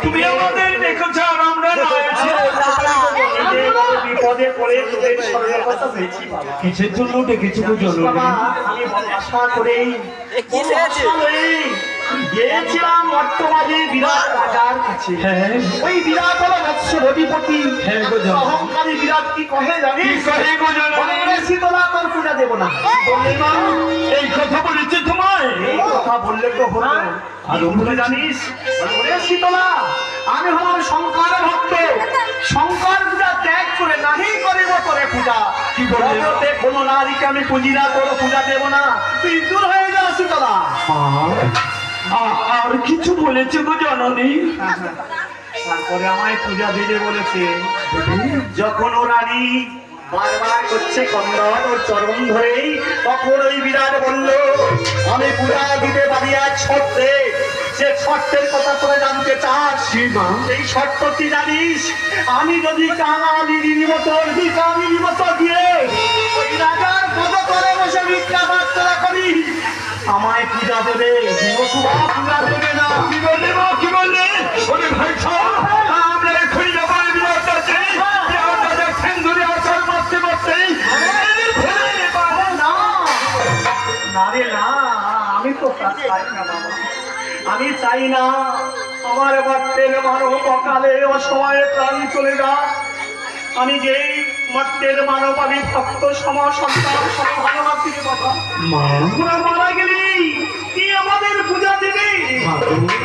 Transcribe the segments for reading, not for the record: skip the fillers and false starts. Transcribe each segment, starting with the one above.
তুমি আমাদের দেখেছ আর আমরা বিপদে পড়ে তোদের সর্বকথা হয়েছি কিসের জন্য ডেকেছি আমি আশা করেই গিয়েছিলাম বর্তমানে বিরাট রাজার কাছে। ওই বিরাট হলো বৎস রবিপতি। অহংকারী বিরাট কি কহে জানিস? শীতলা তোর পূজা দেব না। এই কথা বলেছে তোমায়? এই কথা বললে তো হতো। আর বলে জানিস শীতলা আমি হলাম শঙ্কর ভক্ত। শঙ্কর পূজা ত্যাগ করে নাহি করিব তোরে পূজা। কি বলতে কোনো নারীকে আমি পুজি না, তোর পূজা দেব না। তুই দূর হয়ে যা শীতলা। আর কিছু বলেছে গো জননী? তারপরে আমায় পূজা দিতে বলেছে। যখন ও রানী বারবার করছে কন্দন ওর চরণ ধরেই, তখন ওই বিরাট বলল আমি পূজা দিতে পারি এক শর্তে। সে শর্তের কথা তোরা জানতে চাস? সেই শর্ত কি জানিস? আমি যদি কাঙালির মতো দিয়ে ওই রাজার পদ করে বসে ভিক্ষা প্রার্থনা করি, আমায় পূজা দেবে। পূজা দেবে না। কি বললে মা, কি বললে? ওরে ভাই আমরা এখনই যাবো সেন্দুরে আচার মারতে মারতে। না রে না, আমি তো চাই না বাবা, আমি চাই না আমার বাচ্চের মানব অকালে অসময়ে প্রাণ চলে যা। আমি যেই মর্তের মানব, আমি ভক্ত সম সন্তান সম ভালোবাসি বাবা। তোরা মারা গেলি কি আমাদের পূজা দিবি?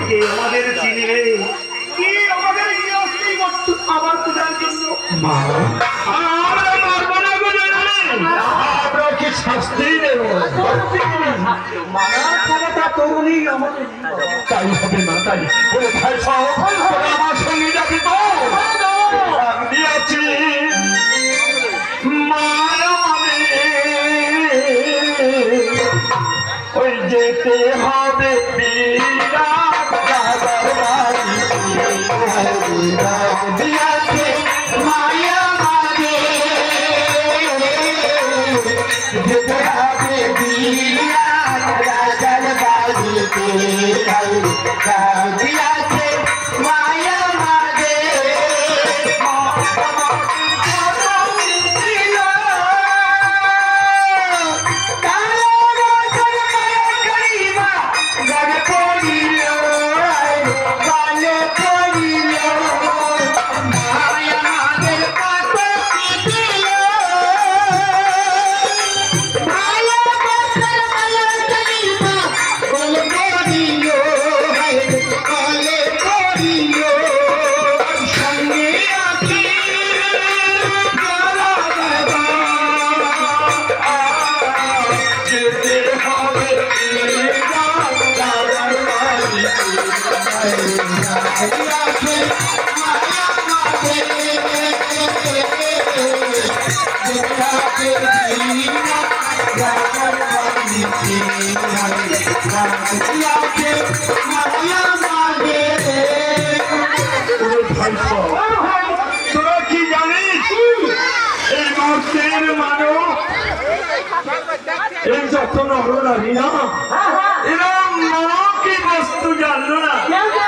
কে আমাদের চিনবে? কি আমাদের আবার পূজার জন্য? আমরা মারবো না গো জননী, আমরা কি শাস্তি দেব? মারার ক্ষমতা তরুণী আমাদের। তাই হবে না, তাই ওরে ভাই আমার সঙ্গে যাবি তো? আমি আছি ওই যেতে হবে বিরাট রাজার বাড়িতে। মায়া মারে যেতে হবে বিরাট রাজার বাড়িতে। মায়া মারে তোরা কি জানিস এই মর্তের মানব এই যত নরনারী না এরা মা কি বস্তু জানলো না